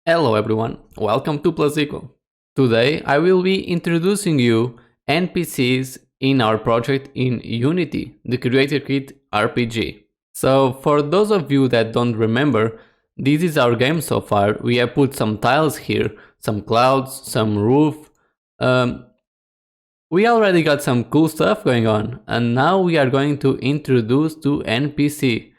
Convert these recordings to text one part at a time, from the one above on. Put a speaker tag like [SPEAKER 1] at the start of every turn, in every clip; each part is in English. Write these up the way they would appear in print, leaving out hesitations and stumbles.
[SPEAKER 1] Hello everyone, welcome to Plus Equal. Today I will be introducing you NPCs in our project in Unity, the Creator Kit RPG. So for those of you that don't remember, this is our game so far. We have put some tiles here, some clouds, some roof. We already got some cool stuff going on, and now we are going to introduce to NPC.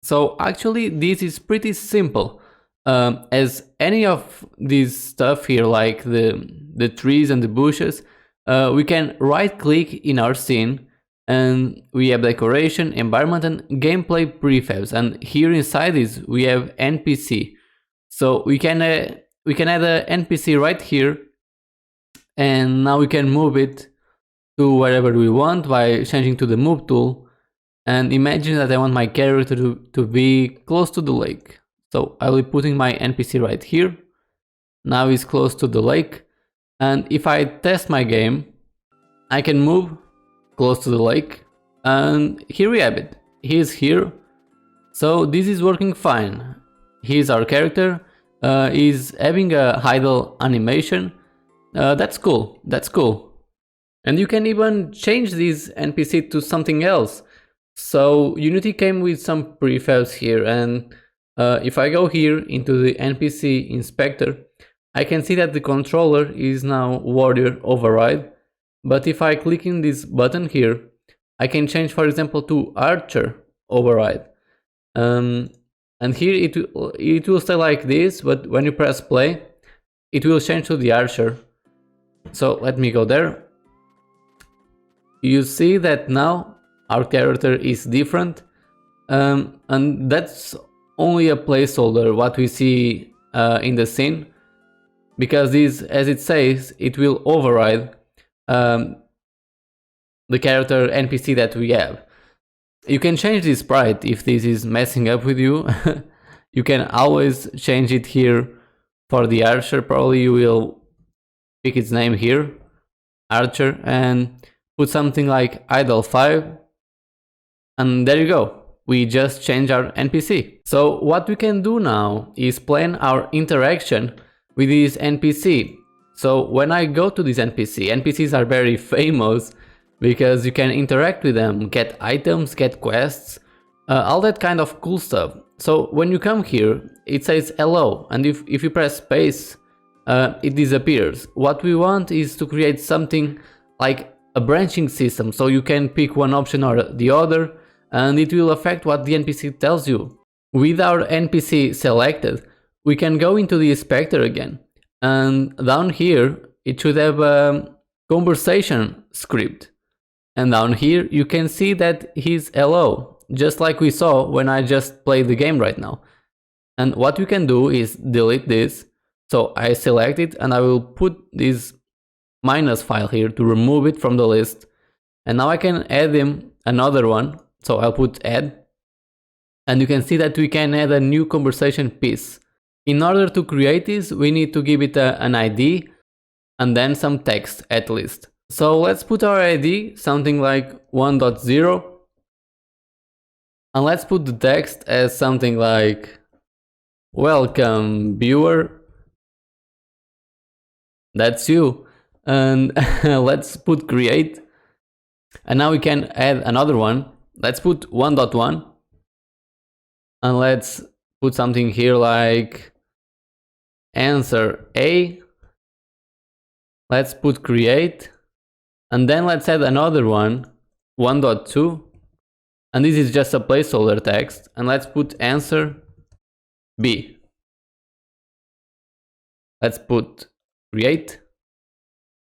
[SPEAKER 1] So actually this is pretty simple. As any of this stuff here, like the trees and the bushes, we can right click in our scene and we have decoration, environment and gameplay prefabs, and here inside this we have NPC. So we can add an NPC right here, and now we can move it to wherever we want by changing to the move tool. And imagine that I want my character to be close to the lake. So I will be putting my NPC right here. Now he's close to the lake. And if I test my game, I can move close to the lake. And here we have it. He's here. So this is working fine. He's our character. He's having a idle animation. That's cool. That's cool. And you can even change this NPC to something else. So Unity came with some prefabs here, and if I go here into the NPC inspector, I can see that the controller is now warrior override. But if I click in this button here, I can change, for example, to archer override. And here it will stay like this, but when you press play, it will change to the archer. So let me go there. You see that now our character is different, and that's only a placeholder what we see in the scene, because this, as it says, it will override the character NPC that we have. You can change this sprite if this is messing up with you. You can always change it here for the archer. Probably you will pick its name here, archer, and put something like idle 5, and there you go. We just change our NPC. So what we can do now is plan our interaction with this NPC. So when I go to this NPC, NPCs are very famous because you can interact with them, get items, get quests, all that kind of cool stuff. So when you come here, it says hello, and if you press space, it disappears. What we want is to create something like a branching system, so you can pick one option or the other, and it will affect what the NPC tells you. With our NPC selected, we can go into the inspector again, and down here it should have a conversation script, and down here you can see that he's hello, just like we saw when I just played the game right now. And what we can do is delete this. So I select it and I will put this minus file here to remove it from the list, and now I can add him another one. So I'll put add, and you can see that we can add a new conversation piece. In order to create this, we need to give it an ID and then some text at least. So let's put our ID something like 1.0, and let's put the text as something like welcome viewer. That's you. And let's put create, and now we can add another one. Let's put 1.1, and let's put something here like answer A. Let's put create, and then let's add another one, 1.2, and this is just a placeholder text, and let's put answer B. Let's put create.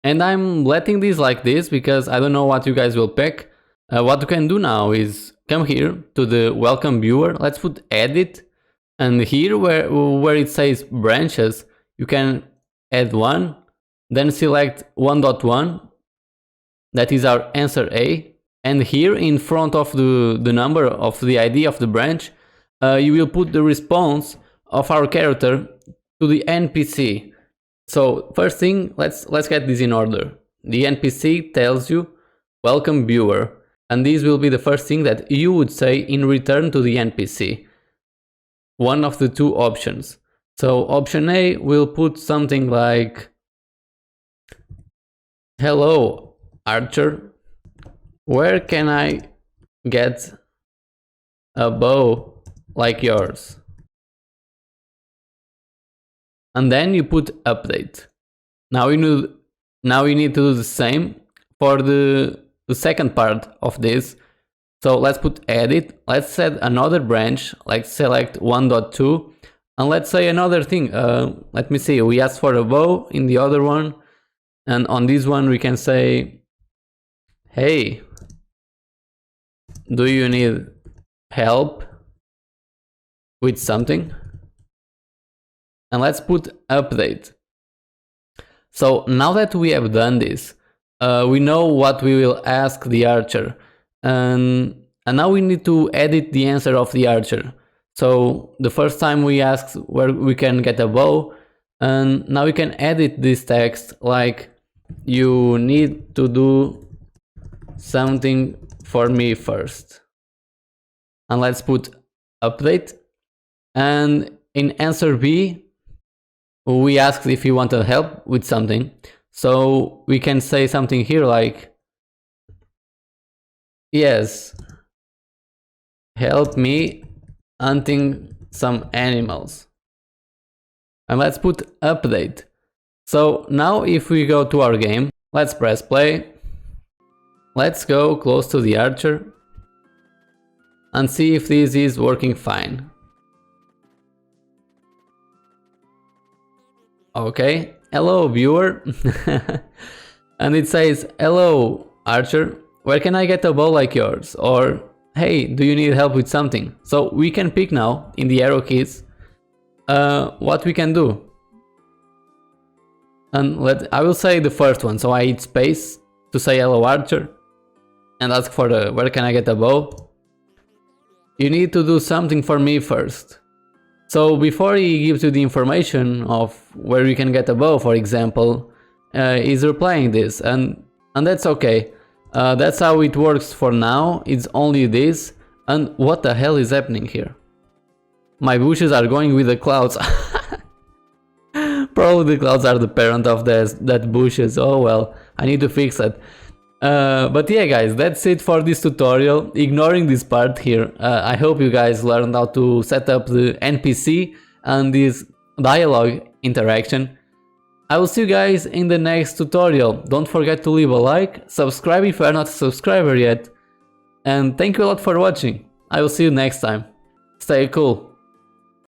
[SPEAKER 1] And I'm letting this like this because I don't know what you guys will pick. What you can do now is come here to the welcome viewer. Let's put edit, and here where it says branches, you can add one, then select 1.1. That is our answer A. And here in front of the number of the ID of the branch, you will put the response of our character to the NPC. So first thing, let's get this in order. The NPC tells you welcome viewer, and this will be the first thing that you would say in return to the NPC. One of the two options. So option A will put something like, hello archer, where can I get a bow like yours? And then you put update. Now you need to do the same for the second part of this. So let's put edit, let's set another branch, like select 1.2, and let's say another thing. Let me see, we asked for a bow in the other one, and on this one we can say, hey, do you need help with something? And let's put update. So now that we have done this, we know what we will ask the archer, and now we need to edit the answer of the archer. So the first time we asked where we can get a bow, and now we can edit this text like, you need to do something for me first. And let's put update. And in answer B, we asked if he wanted help with something. So we can say something here like, yes, help me hunting some animals. And let's put update. So now if we go to our game, let's press play. Let's go close to the archer and see if this is working fine. Okay, hello viewer. And it says, hello archer, where can I get a bow like yours? Or, hey, do you need help with something? So we can pick now in the arrow keys what we can do. And I will say the first one, so I hit space to say hello archer and ask for the where can I get a bow. You need to do something for me first. So before he gives you the information of where you can get a bow, for example, he's replying this, and that's okay. That's how it works for now. It's only this. And what the hell is happening here? My bushes are going with the clouds. Probably the clouds are the parent of that bushes. Oh well, I need to fix that. But yeah guys, that's it for this tutorial. Ignoring this part here, I hope you guys learned how to set up the NPC and this dialogue interaction. I will see you guys in the next tutorial. Don't forget to leave a like, subscribe if you are not a subscriber yet, and thank you a lot for watching. I will see you next time. Stay cool.